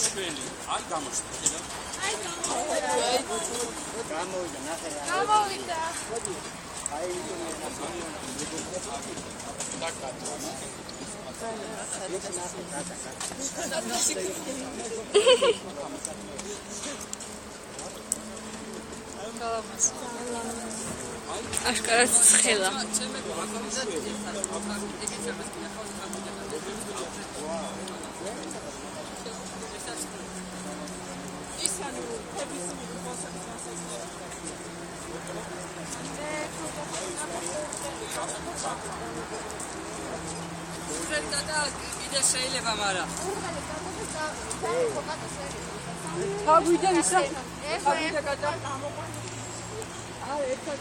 შველი, აი გამოჩნდა. აი გამოვიდა, ნახე რა. გამოვიდა. აი აშკარად ცხელა. კიდე შეიძლება, მაგრამ თავიდან ისა. ეს თავიდან გადა. აი ერთად